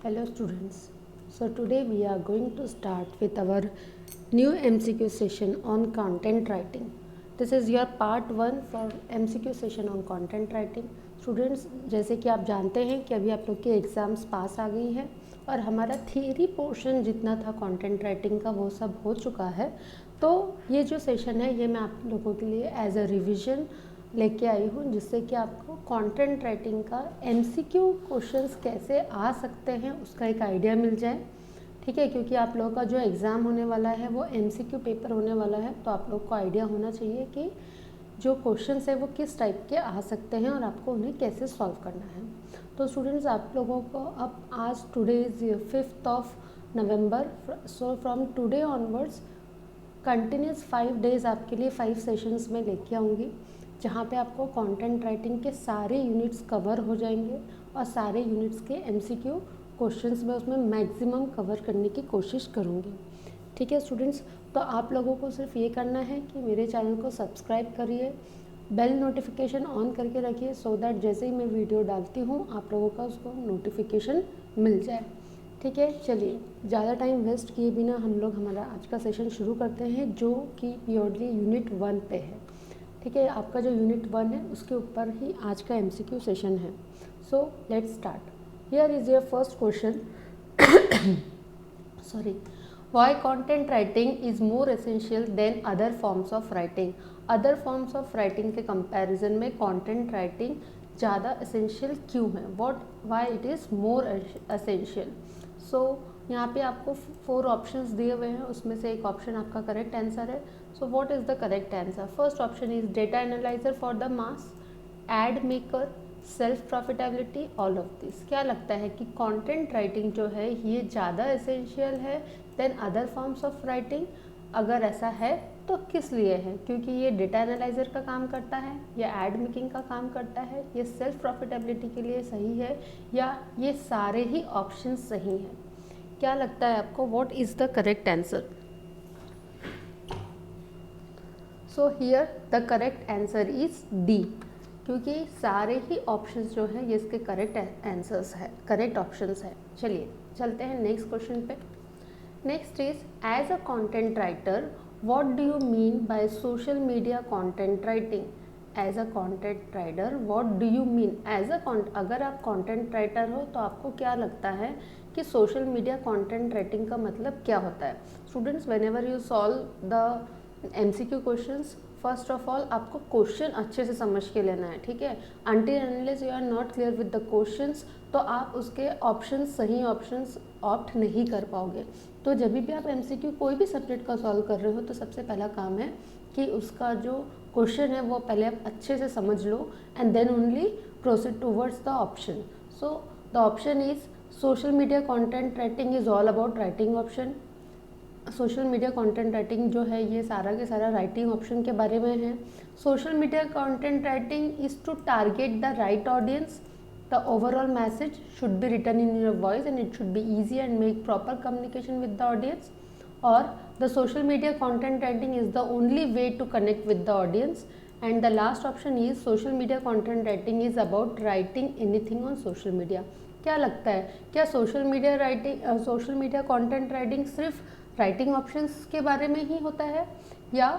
Hello students. So today we are going to start with our new MCQ session on content writing. This is your part 1 for MCQ session on content writing. Students, जैसे कि आप जानते हैं कि अभी आप लोग के एग्ज़ाम्स पास आ गई हैं और हमारा थियरी पोर्शन जितना था कंटेंट राइटिंग का वो सब हो चुका है। तो ये जो सेशन है ये मैं आप लोगों के लिए एज अ रिविज़न लेके आई हूँ, जिससे कि आपको कंटेंट राइटिंग का एमसीक्यू क्वेश्चंस कैसे आ सकते हैं उसका एक आइडिया मिल जाए। ठीक है, क्योंकि आप लोगों का जो एग्ज़ाम होने वाला है वो एमसीक्यू पेपर होने वाला है, तो आप लोग को आइडिया होना चाहिए कि जो क्वेश्चंस है वो किस टाइप के आ सकते हैं और आपको उन्हें कैसे सॉल्व करना है। तो स्टूडेंट्स, आप लोगों को अब आज today is 5th of November, so from today onwards continuous 5 days आपके लिए 5 सेशंस में लेके आऊँगी, जहाँ पे आपको कंटेंट राइटिंग के सारे यूनिट्स कवर हो जाएंगे और सारे यूनिट्स के एमसीक्यू क्वेश्चंस मैं उसमें मैक्सिमम कवर करने की कोशिश करूँगी। ठीक है स्टूडेंट्स, तो आप लोगों को सिर्फ ये करना है कि मेरे चैनल को सब्सक्राइब करिए, बेल नोटिफिकेशन ऑन करके रखिए, सो दैट जैसे ही मैं वीडियो डालती हूँ आप लोगों का उसको नोटिफिकेशन मिल जाए। ठीक है, चलिए ज़्यादा टाइम वेस्ट किए बिना हम लोग हमारा आज का सेशन शुरू करते हैं, जो कि प्योरली यूनिट 1 पे है। ठीक है, आपका जो यूनिट 1 है उसके ऊपर ही आज का एमसीक्यू सेशन है। So let's start. Here is your first question. Sorry, why content writing is more essential than other forms of writing. Other forms of writing के कंपैरिजन में कंटेंट राइटिंग ज़्यादा एसेंशियल क्यों है? What why it is more essential? So यहाँ पे आपको 4 options दिए हुए हैं, उसमें से एक ऑप्शन आपका करेक्ट आंसर है। So what is the correct answer? First option is data analyser for the mass, ad maker, self profitability, all of this. क्या लगता है कि कंटेंट राइटिंग जो है ये ज़्यादा एसेंशियल है then other forms of writing? अगर ऐसा है तो किस लिए है? क्योंकि ये डेटा एनालाइजर का काम करता है, या एड मेकिंग का काम करता है, ये सेल्फ प्रॉफिटेबिलिटी के लिए सही है, या ये सारे ही ऑप्शन सही हैं? क्या लगता है आपको? What is the correct answer? So here the correct answer is D, क्योंकि सारे ही ऑप्शंस जो हैं ये इसके करेक्ट आंसर्स है, करेक्ट ऑप्शंस है। चलिए चलते हैं नेक्स्ट क्वेश्चन पे। Next is, as a content writer what do you mean by social media content writing? As a content writer what do you mean as a अगर आप content writer हो तो आपको क्या लगता है कि सोशल मीडिया कंटेंट राइटिंग का मतलब क्या होता है? Students, whenever you solve the MCQ questions, first of all आपको क्वेश्चन अच्छे से समझ के लेना है। ठीक है, until unless you are not clear with the questions तो आप उसके ऑप्शंस, सही ऑप्शंस ऑप्ट नहीं कर पाओगे। तो जब भी आप MCQ कोई भी सब्जेक्ट का सॉल्व कर रहे हो तो सबसे पहला काम है कि उसका जो क्वेश्चन है वो पहले आप अच्छे से समझ लो and then only proceed towards the option. So the option is social media content writing is all about writing option. Social media content writing जो है ये सारा के सारा राइटिंग ऑप्शन के बारे में है। Social media content writing is to target the right audience, the overall message should be written in your voice and it should be easy and make proper communication with the audience. और the social media content writing is the only way to connect with the audience. And the last option is social media content writing is about writing anything on social media. क्या लगता है, क्या social media content writing सिर्फ writing options के बारे में ही होता है, या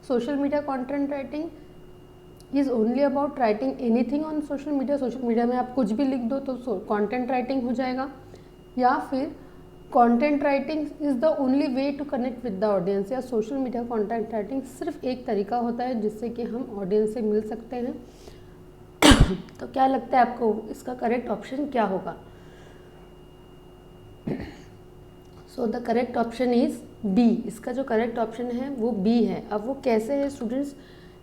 social media content writing is only about writing anything on social media? Social media में आप कुछ भी लिख दो तो कंटेंट राइटिंग हो जाएगा, या फिर content writing is the only way to connect with the audience, या सोशल मीडिया कंटेंट राइटिंग सिर्फ एक तरीका होता है जिससे कि हम ऑडियंस से मिल सकते हैं? तो क्या लगता है आपको इसका करेक्ट ऑप्शन क्या होगा? So the correct option is B. इसका जो करेक्ट ऑप्शन है वो बी है। अब वो कैसे है स्टूडेंट्स?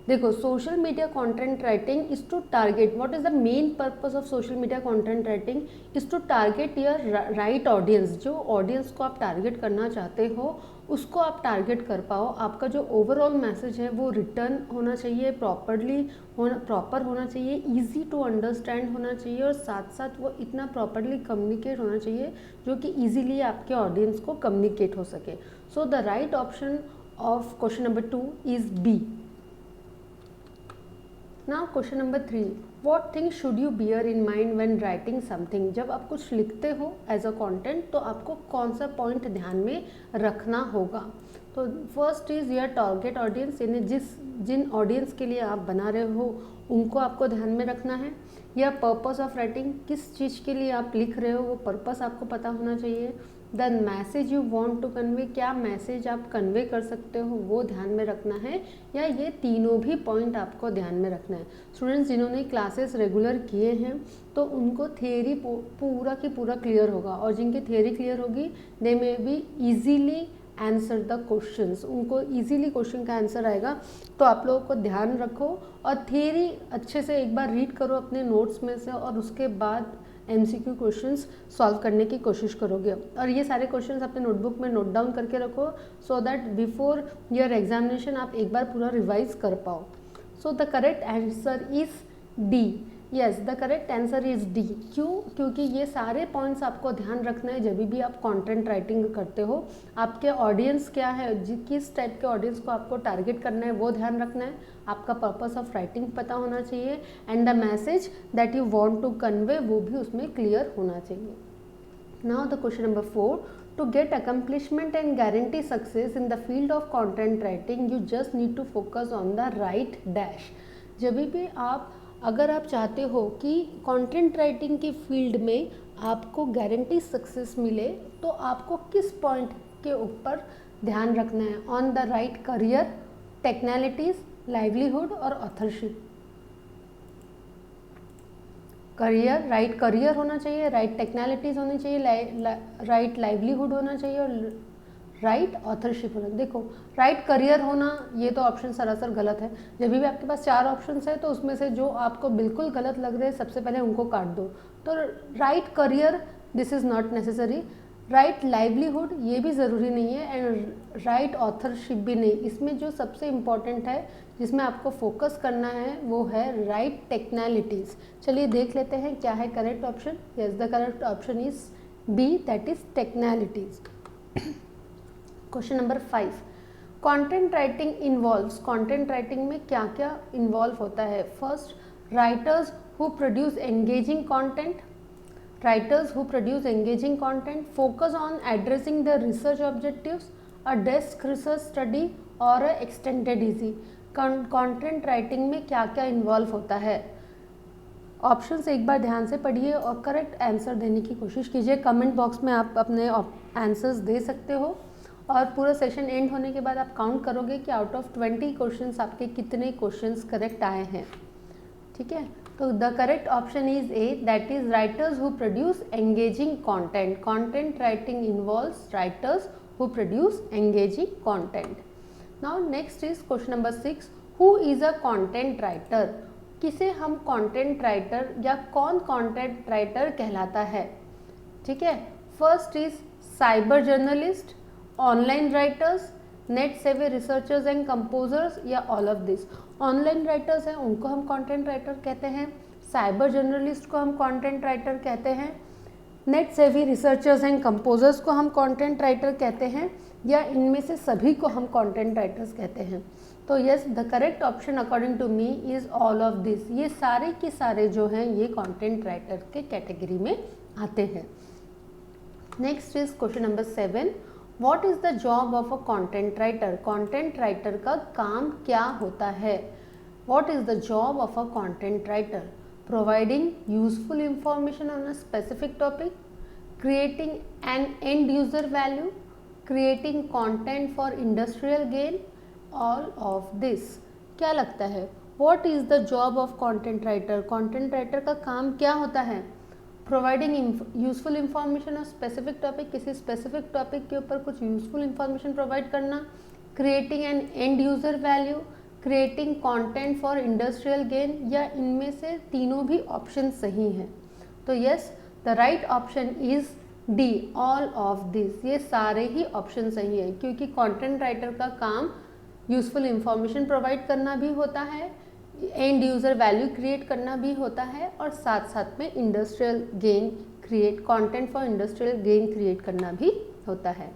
देखो, social media content writing is to target, what is the main purpose of social media content writing? Is to target your right audience. जो ऑडियंस को आप टारगेट करना चाहते हो उसको आप टारगेट कर पाओ। आपका जो ओवरऑल मैसेज है वो रिटर्न होना चाहिए, प्रॉपर होना चाहिए, ईजी टू अंडरस्टैंड होना चाहिए, और साथ साथ वो इतना प्रॉपरली कम्युनिकेट होना चाहिए जो कि ईजीली आपके ऑडियंस को कम्युनिकेट हो सके। So the right option of question number 2 is B. Now question number 3, what thing should you bear in mind when writing something, जब आप कुछ लिखते हो एज अ कंटेंट तो आपको कौन सा पॉइंट ध्यान में रखना होगा। तो first is your target audience, यानी जिन ऑडियंस के लिए आप बना रहे हो उनको आपको ध्यान में रखना है। या पर्पस ऑफ राइटिंग, किस चीज़ के लिए आप लिख रहे हो वो पर्पस आपको पता होना चाहिए। The message you want to convey, क्या मैसेज आप कन्वे कर सकते हो वो ध्यान में रखना है, या ये तीनों भी पॉइंट आपको ध्यान में रखना है। स्टूडेंट्स जिन्होंने क्लासेस रेगुलर किए हैं तो उनको थियरी पूरा की पूरा क्लियर होगा, और जिनकी थियरी क्लियर होगी they may be easily answer the questions, उनको इजीली क्वेश्चन का आंसर आएगा। तो आप लोगों को ध्यान रखो और थियरी अच्छे से एक बार रीड करो अपने नोट्स में से, और उसके बाद MCQ क्वेश्चंस सॉल्व करने की कोशिश करोगे। और ये सारे क्वेश्चंस अपने नोटबुक में नोट डाउन करके रखो, so that before your examination आप एक बार पूरा रिवाइज कर पाओ। सो the correct answer is D. Yes, the correct answer is D. क्यों? क्योंकि ये सारे पॉइंट्स आपको ध्यान रखना है जब भी आप कंटेंट राइटिंग करते हो। आपके ऑडियंस क्या है, किस टाइप के ऑडियंस को आपको टारगेट करना है वो ध्यान रखना है, आपका पर्पस ऑफ राइटिंग पता होना चाहिए, and the message that you want to convey वो भी उसमें क्लियर होना चाहिए। Now the question number 4, to get accomplishment and guarantee success in the field of content writing you just need to focus on the right dash। जब भी अगर आप चाहते हो कि कंटेंट राइटिंग की फील्ड में आपको गारंटी सक्सेस मिले तो आपको किस पॉइंट के ऊपर ध्यान रखना है। On the right career, technicalities, livelihood और ऑथरशिप। करियर, राइट करियर होना चाहिए, राइट टेक्नैलिटीज होनी चाहिए, राइट लाइवलीहुड होना चाहिए और राइट ऑथरशिप होना। देखो, राइट करियर होना ये तो ऑप्शन सरासर गलत है। जब भी आपके पास 4 ऑप्शंस है तो उसमें से जो आपको बिल्कुल गलत लग रहे हैं सबसे पहले उनको काट दो। तो right career this is not necessary, right livelihood ये भी ज़रूरी नहीं है, एंड राइट ऑथरशिप भी नहीं। इसमें जो सबसे इम्पॉर्टेंट है जिसमें आपको फोकस करना है वो है राइट टेक्नैलिटीज़। चलिए देख लेते हैं क्या है correct option. Yes, the correct option is B, that is technicalities. Question number 5, content writing involves, content writing में क्या क्या इन्वॉल्व होता है। First, writers who produce engaging content, writers who produce engaging content, focus on addressing the research objectives, a desk research study और extended essay. Content writing में क्या क्या involve होता है। ऑप्शंस एक बार ध्यान से पढ़िए और करेक्ट आंसर देने की कोशिश कीजिए। कमेंट बॉक्स में आप अपने आंसर्स दे सकते हो, और पूरा सेशन एंड होने के बाद आप काउंट करोगे कि आउट ऑफ 20 क्वेश्चंस आपके कितने क्वेश्चंस करेक्ट आए हैं। ठीक है, तो the correct option is a, that is writers who produce engaging content. Content writing involves writers who produce engaging content. Now next is question number 6, who is a content writer. किसे हम content writer या कौन content writer कहलाता है। ठीक है, first is cyber journalist, online writers, net सेवी researchers and composers, या all of this. Online writers हैं उनको हम कंटेंट राइटर कहते हैं, साइबर जर्नलिस्ट को हम कंटेंट राइटर कहते हैं, नेट सेवी रिसर्चर्स एंड कंपोजर्स को हम कंटेंट राइटर कहते हैं, या इनमें से सभी को हम कंटेंट राइटर्स कहते हैं। तो yes, the correct option according to me is all of this. ये सारे के सारे जो हैं ये कंटेंट राइटर के कैटेगरी में आते हैं। Next is question number 7, what is the job of a content writer. Content writer का काम क्या होता है। What is the job of a content writer. Providing useful information on a specific topic, creating an and user value, creating content for industrial gain, all of this. क्या लगता है, what is the job of content writer. Content writer का काम क्या होता है। Providing useful information और specific topic, किसी स्पेसिफिक टॉपिक के ऊपर कुछ यूजफुल इंफॉर्मेशन प्रोवाइड करना, creating an and user value, creating content for industrial gain, या इनमें से तीनों भी ऑप्शन सही हैं। तो yes, the right option is D, all of this. ये सारे ही ऑप्शन सही है, क्योंकि कंटेंट राइटर का काम यूजफुल इंफॉर्मेशन प्रोवाइड करना भी होता है, एंड यूज़र वैल्यू क्रिएट करना भी होता है, और साथ साथ में industrial gain create, content for industrial gain create करना भी होता है।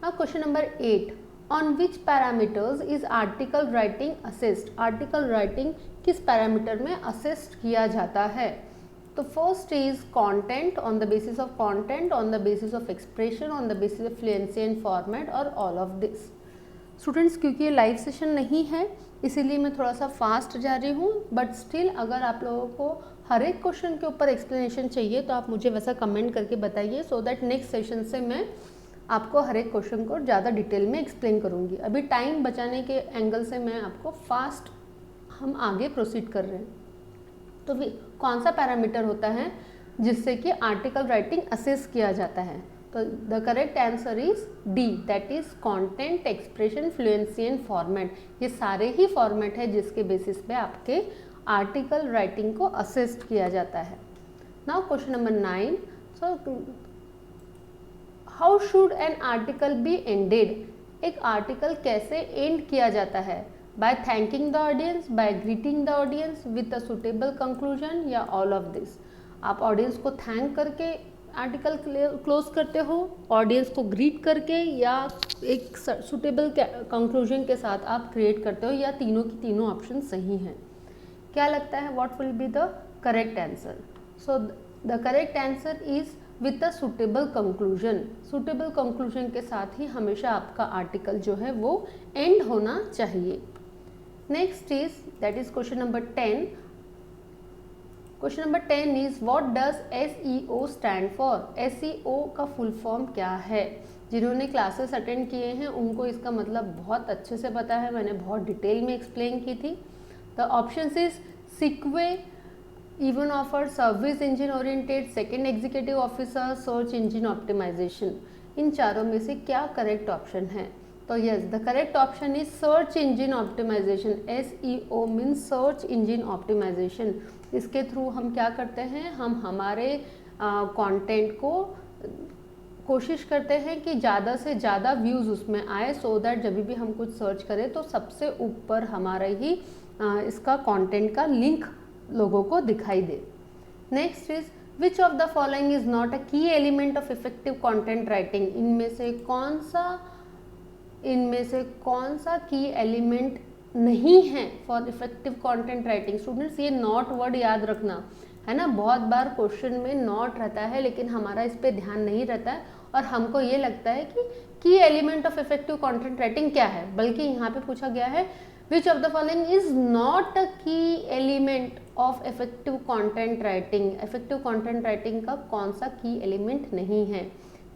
Now question number 8, on which parameters is article writing assist. Article writing किस पैरामीटर में असिस्ट किया जाता है? तो first is content, on the basis of content, on the basis of expression, on the basis of fluency and format, और all of this. Students क्योंकि ये live session नहीं है इसीलिए मैं थोड़ा सा फास्ट जा रही हूँ, बट स्टिल अगर आप लोगों को हर एक क्वेश्चन के ऊपर एक्सप्लेनेशन चाहिए तो आप मुझे वैसा कमेंट करके बताइए, सो दैट नेक्स्ट सेशन से मैं आपको हर एक क्वेश्चन को ज़्यादा डिटेल में एक्सप्लेन करूँगी। अभी टाइम बचाने के एंगल से मैं आपको फास्ट हम आगे प्रोसीड कर रहे हैं। तो कौन सा पैरामीटर होता है जिससे कि आर्टिकल राइटिंग असेस किया जाता है? तो the correct answer is D, that is content, expression, fluency and format. ये सारे ही फॉर्मेट है जिसके बेसिस पे आपके आर्टिकल राइटिंग को असेस किया जाता है। Now question number 9, so how should an article be ended? एक आर्टिकल कैसे एंड किया जाता है? By thanking the audience, by greeting the audience with a suitable conclusion, या ऑल ऑफ दिस। आप ऑडियंस को थैंक करके आर्टिकल क्लोज करते हो, ऑडियंस को ग्रीट करके, या एक सुटेबल कंक्लूजन के साथ आप क्रिएट करते हो, या तीनों की तीनों ऑप्शन सही हैं? क्या लगता है what will be the correct answer? So the correct answer is with a suitable conclusion. Suitable conclusion के साथ ही हमेशा आपका आर्टिकल जो है वो एंड होना चाहिए। Next is that is question number 10। Question number 10 is what does SEO stand for? SEO का फुल फॉर्म क्या है? जिन्होंने क्लासेस अटेंड किए हैं उनको इसका मतलब बहुत अच्छे से पता है, मैंने बहुत डिटेल में एक्सप्लेन की थी। द ऑप्शंस इज सिक्वे, even offer, service engine oriented, second executive officer, search engine optimization. इन चारों में से क्या करेक्ट ऑप्शन है? तो yes, the correct option is search engine optimization. SEO means search engine optimization. इसके थ्रू हम क्या करते हैं, हम हमारे कंटेंट को कोशिश करते हैं कि ज़्यादा से ज़्यादा व्यूज़ उसमें आए, सो दैट जब भी हम कुछ सर्च करें तो सबसे ऊपर हमारा ही इसका कंटेंट का लिंक लोगों को दिखाई दे। Next is which of the following is not a key element of effective content writing? इनमें से कौन सा की एलिमेंट नहीं है for effective content writing? Students ये नॉट वर्ड याद रखना है ना, बहुत बार क्वेश्चन में नॉट रहता है लेकिन हमारा इस पे ध्यान नहीं रहता है और हमको ये लगता है कि key element of effective content writing क्या है, बल्कि यहाँ पे पूछा गया है which of the following is not a key element of effective content writing. Effective content writing का कौन सा की एलिमेंट नहीं है?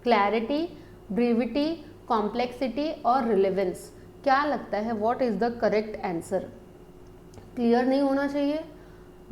क्लैरिटी, ब्रीविटी, कॉम्प्लेक्सिटी और रिलेवेंस। क्या लगता है what is the correct answer? Clear नहीं होना चाहिए,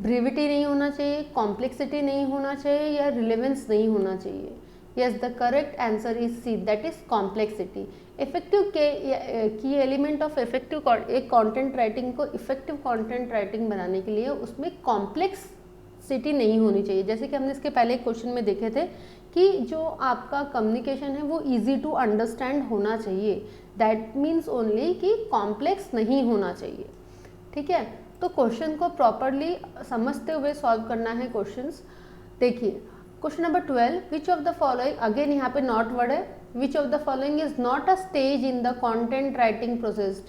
ब्रीविटी नहीं होना चाहिए, कॉम्प्लेक्सिटी नहीं होना चाहिए, या रिलेवेंस नहीं होना चाहिए? Yes, the correct answer is C, that is complexity. Effective की एलिमेंट ऑफ इफेक्टिव एक कंटेंट राइटिंग को इफेक्टिव कंटेंट राइटिंग बनाने के लिए उसमें कॉम्प्लेक्सिटी नहीं होनी चाहिए। जैसे कि हमने इसके पहले क्वेश्चन में देखे थे कि जो आपका कम्युनिकेशन है वो इजी टू अंडरस्टैंड होना चाहिए, दैट मीन्स ओनली कि कॉम्प्लेक्स नहीं होना चाहिए। ठीक है, तो क्वेश्चन को प्रॉपरली समझते हुए सॉल्व करना है क्वेश्चंस। देखिए question number 12, which of the following, again यहाँ पे नॉट वर्ड है, which of the following is not a stage in the content writing process?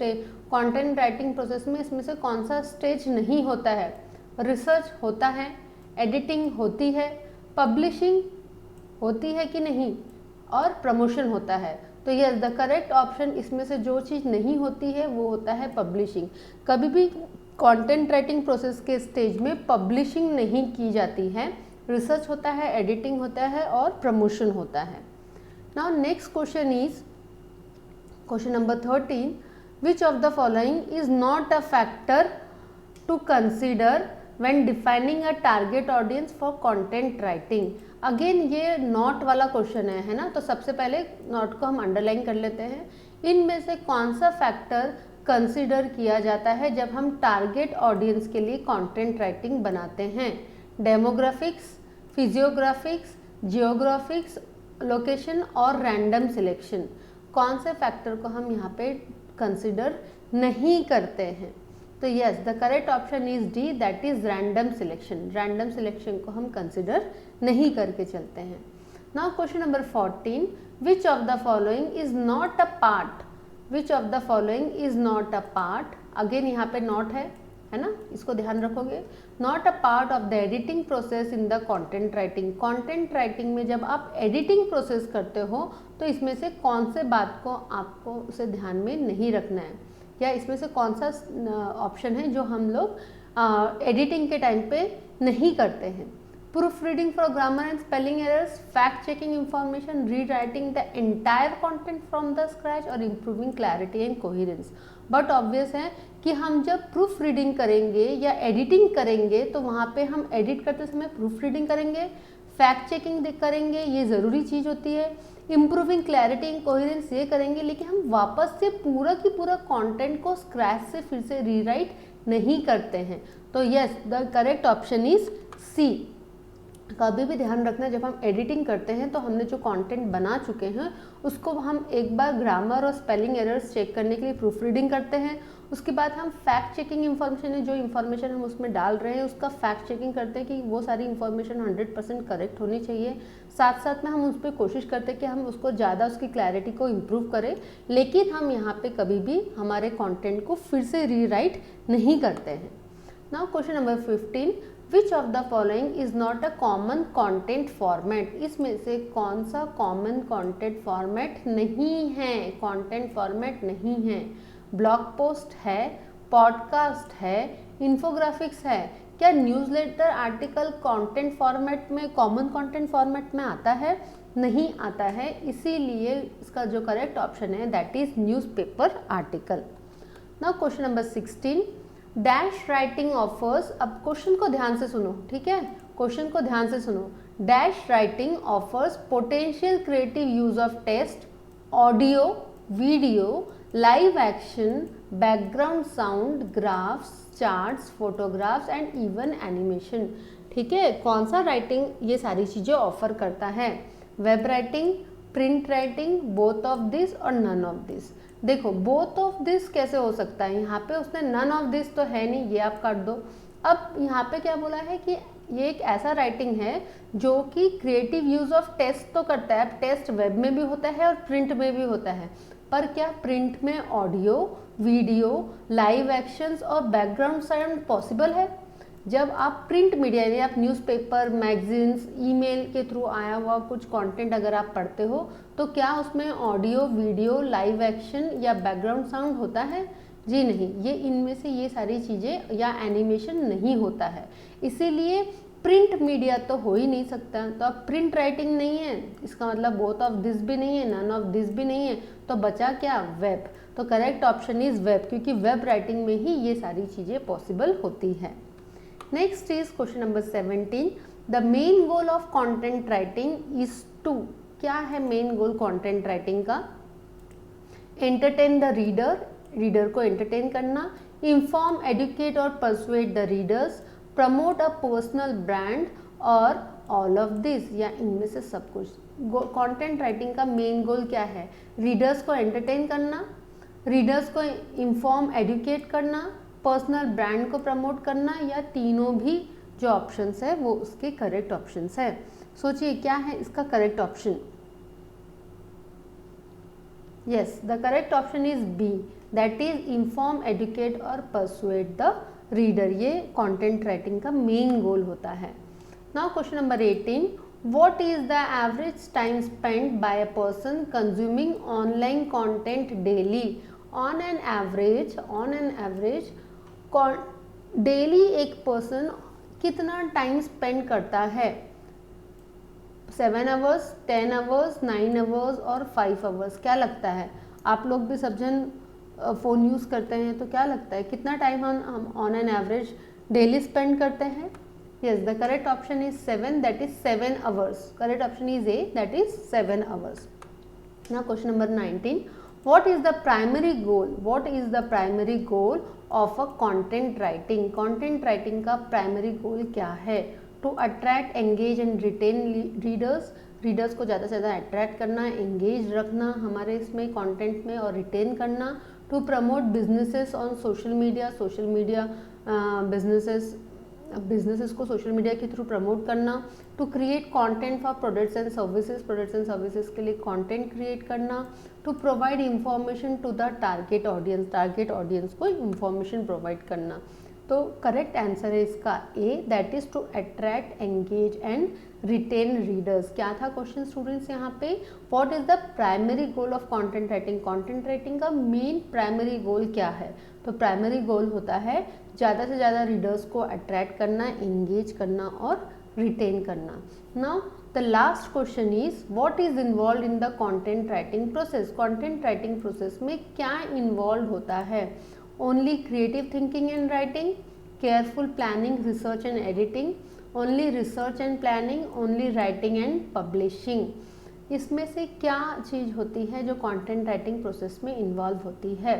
Content writing process में इसमें से कौन सा स्टेज नहीं होता है? रिसर्च होता है, एडिटिंग होती है, पब्लिशिंग होती है कि नहीं, और प्रमोशन होता है। तो यस, द करेक्ट ऑप्शन इसमें से जो चीज़ नहीं होती है वो होता है पब्लिशिंग। कभी भी कंटेंट राइटिंग प्रोसेस के स्टेज में पब्लिशिंग नहीं की जाती है, रिसर्च होता है, एडिटिंग होता है और प्रमोशन होता है। Now next question is question number 13, which of the following is not a factor to consider when defining a target audience for content writing? Again ये नॉट वाला क्वेश्चन है ना, तो सबसे पहले नॉट को हम अंडरलाइन कर लेते हैं। इनमें से कौन सा फैक्टर कंसिडर किया जाता है जब हम टारगेट ऑडियंस के लिए कंटेंट राइटिंग बनाते हैं? डेमोग्राफिक्स, फिजियोग्राफिक्स, जियोग्राफिक्स, लोकेशन और रैंडम सिलेक्शन। कौन से फैक्टर को हम यहाँ पे कंसिडर नहीं करते हैं? तो yes, the correct option is D, that is random selection. Random selection को हम कंसिडर नहीं करके चलते हैं। Now question number 14, which of the following is not a part? Which of the following is not a part? Again यहाँ पे not है, है ना, इसको ध्यान रखोगे। Not a part of the editing process in the content writing. Content writing में जब आप एडिटिंग प्रोसेस करते हो तो इसमें से कौन से बात को आपको उसे ध्यान में नहीं रखना है, या इसमें से कौन सा ऑप्शन है जो हम लोग एडिटिंग के टाइम पे नहीं करते हैं। Proofreading for grammar and spelling errors, fact checking information, rewriting the entire content from the scratch और improving clarity and coherence. But obvious है कि हम जब प्रूफ रीडिंग करेंगे या एडिटिंग करेंगे तो वहाँ पे हम एडिट करते समय प्रूफ रीडिंग करेंगे, फैक्ट चेकिंग करेंगे, ये ज़रूरी चीज़ होती है, इम्प्रूविंग क्लैरिटी एंड कोहिरेंस ये करेंगे, लेकिन हम वापस से पूरा की पूरा कंटेंट को स्क्रैच से फिर से रीराइट नहीं करते हैं। तो yes, the correct option is C. कभी भी ध्यान रखना, जब हम एडिटिंग करते हैं तो हमने जो कंटेंट बना चुके हैं उसको हम एक बार ग्रामर और स्पेलिंग एरर्स चेक करने के लिए प्रूफ रीडिंग करते हैं। उसके बाद हम फैक्ट चेकिंग इन्फॉर्मेशन है, जो इन्फॉर्मेशन हम उसमें डाल रहे हैं उसका फैक्ट चेकिंग करते हैं कि वो सारी इन्फॉर्मेशन 100% करेक्ट होनी चाहिए। साथ साथ में हम उस पर कोशिश करते हैं कि हम उसको ज़्यादा उसकी क्लैरिटी को इम्प्रूव करें, लेकिन हम यहाँ पे कभी भी हमारे कंटेंट को फिर से रीराइट नहीं करते हैं। Now question number 15, which of the following is not a common content format. इसमें से कौन सा कॉमन कंटेंट फॉर्मेट नहीं है, कंटेंट फॉर्मेट नहीं है। ब्लॉग पोस्ट है, पॉडकास्ट है, इन्फोग्राफिक्स है। क्या न्यूज़लेटर आर्टिकल कंटेंट फॉर्मेट में, कॉमन कंटेंट फॉर्मेट में आता है? नहीं आता है, इसीलिए इसका जो करेक्ट ऑप्शन है that is newspaper article. Now question number 16, dash writing offers. अब क्वेश्चन को ध्यान से सुनो, ठीक है, क्वेश्चन को ध्यान से सुनो। Dash writing offers potential creative use of text, audio, video, live action, background sound, graphs, charts, photographs and even animation. ठीक है, कौन सा राइटिंग ये सारी चीज़ें ऑफर करता है? Web writing, print writing, both of this और नन ऑफ दिस। देखो बोथ ऑफ दिस कैसे हो सकता है, यहाँ पे उसने नन ऑफ दिस तो है नहीं, ये आप काट दो। अब यहाँ पे क्या बोला है कि ये एक ऐसा राइटिंग है जो कि क्रिएटिव यूज ऑफ टेक्स्ट तो करता है। अब टेक्स्ट वेब में भी होता है और प्रिंट में भी होता है, पर क्या प्रिंट में ऑडियो, वीडियो, लाइव एक्शंस और बैकग्राउंड साउंड पॉसिबल है? जब आप प्रिंट मीडिया यानी आप न्यूज़पेपर, मैगजीन्स, ईमेल के थ्रू आया हुआ कुछ कंटेंट अगर आप पढ़ते हो तो क्या उसमें ऑडियो, वीडियो, लाइव एक्शन या बैकग्राउंड साउंड होता है? जी नहीं, ये इनमें से ये सारी चीज़ें या एनिमेशन नहीं होता है, इसीलिए प्रिंट मीडिया तो हो ही नहीं सकता। तो अब प्रिंट राइटिंग नहीं है, इसका मतलब बोथ ऑफ दिस भी नहीं है, नन ऑफ दिस भी नहीं है, तो बचा क्या? वेब। तो करेक्ट ऑप्शन इज वेब, क्योंकि वेब राइटिंग में ही ये सारी चीज़ें पॉसिबल होती है। Next is question number 17, the main goal of content writing is to. क्या है मेन गोल कंटेंट राइटिंग का? एंटरटेन द रीडर, रीडर को एंटरटेन करना, इंफॉर्म, एडुकेट और persuade the readers, promote a personal brand और all of this, या इनमें से सब कुछ। कंटेंट राइटिंग का मेन गोल क्या है? रीडर्स को एंटरटेन करना, रीडर्स को इंफॉर्म, एडुकेट करना, पर्सनल ब्रांड को प्रमोट करना, या तीनों भी जो ऑप्शंस है वो उसके करेक्ट ऑप्शंस है। सोचिए क्या है इसका correct option? Yes, the correct option is B, that is inform, educate और परसुएट द रीडर। ये कंटेंट राइटिंग का मेन गोल होता है। Now question number 18, what is the average time spent by a person consuming online content daily? on an average daily एक person कितना time spend करता है? 7 hours, 10 hours, 9 hours और 5 hours. क्या लगता है? आप लोग भी सब जन फ़ोन यूज़ करते हैं, तो क्या लगता है कितना टाइम हम on an average daily spend करते हैं? Yes, the correct option is 7, that is 7 hours. Correct option is A, that is 7 hours. Now question number 19, what is the primary goal? What is the primary goal of a content writing? Content writing का primary goal क्या है? To attract, engage and retain readers. Readers को ज़्यादा से ज़्यादा attract करना, engage रखना हमारे इसमें कंटेंट में और रिटेन करना। To promote businesses on social media, social media businesses को सोशल मीडिया के थ्रू प्रमोट करना। To create content for products and services, products and services के लिए कंटेंट क्रिएट करना। To provide information to the target audience, target audience को information provide करना। तो correct answer है इसका A, that is to attract, engage and retain readers. क्या था क्वेश्चन स्टूडेंट्स यहाँ पे, what is the primary goal of content writing, content writing का मेन प्राइमरी गोल क्या है, तो प्राइमरी गोल होता है ज़्यादा से ज़्यादा रीडर्स को अट्रैक्ट करना, एंगेज करना और रिटेन करना। Now the last question is what is involve in the content writing process, content writing process में क्या इन्वॉल्व होता है, only creative thinking and writing, careful planning, research and editing, only research and planning, only writing and publishing. इसमें से क्या चीज़ होती है जो कंटेंट राइटिंग प्रोसेस में इन्वॉल्व होती है,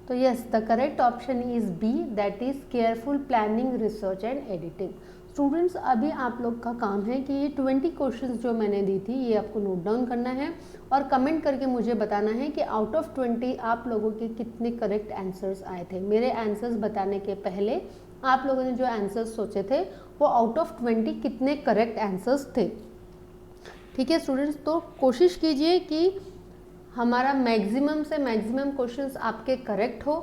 तो yes the correct option is B, that is careful planning, research and editing. Students अभी आप लोग का काम है कि ये 20 क्वेश्चंस जो मैंने दी थी ये आपको नोट डाउन करना है और कमेंट करके मुझे बताना है कि आउट ऑफ 20 आप लोगों के कितने करेक्ट आंसर्स आए थे। मेरे आंसर्स बताने के पहले आप लोगों ने जो आंसर्स सोचे थे वो आउट ऑफ 20 कितने करेक्ट आंसर्स थे। ठीक है स्टूडेंट्स, तो कोशिश कीजिए कि हमारा मैक्सिमम से मैक्सिमम क्वेश्चंस आपके करेक्ट हो।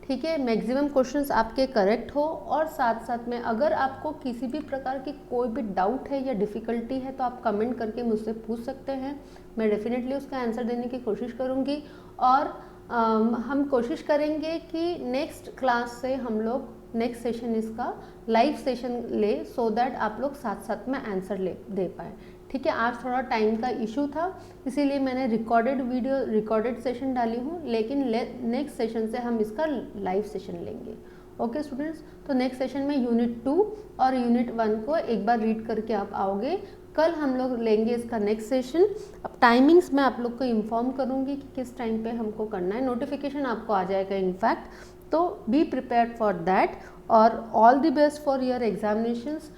ठीक है, मैक्सिमम क्वेश्चंस आपके करेक्ट हो और साथ साथ में अगर आपको किसी भी प्रकार की कोई भी डाउट है या डिफ़िकल्टी है तो आप कमेंट करके मुझसे पूछ सकते हैं, मैं डेफिनेटली उसका आंसर देने की कोशिश करूँगी। और हम कोशिश करेंगे कि नेक्स्ट क्लास से हम लोग नेक्स्ट सेशन इसका लाइव सेशन ले, सो दैट आप लोग साथ साथ में आंसर दे पाएँ। ठीक है, आज थोड़ा टाइम का इशू था इसीलिए मैंने रिकॉर्डेड वीडियो, रिकॉर्डेड सेशन डाली हूँ, लेकिन नेक्स्ट सेशन से हम इसका लाइव सेशन लेंगे। ओके स्टूडेंट्स, तो नेक्स्ट सेशन में यूनिट 2 और यूनिट 1 को एक बार रीड करके आप आओगे। कल हम लोग लेंगे इसका नेक्स्ट सेशन। अब टाइमिंग्स मैं आप लोग को इन्फॉर्म करूँगी कि किस टाइम पे हमको करना है, नोटिफिकेशन आपको आ जाएगा इनफैक्ट, तो बी प्रिपेयर्ड फॉर दैट और all the best for your examinations.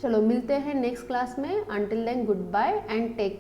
चलो मिलते हैं नेक्स्ट क्लास में, until then goodbye and take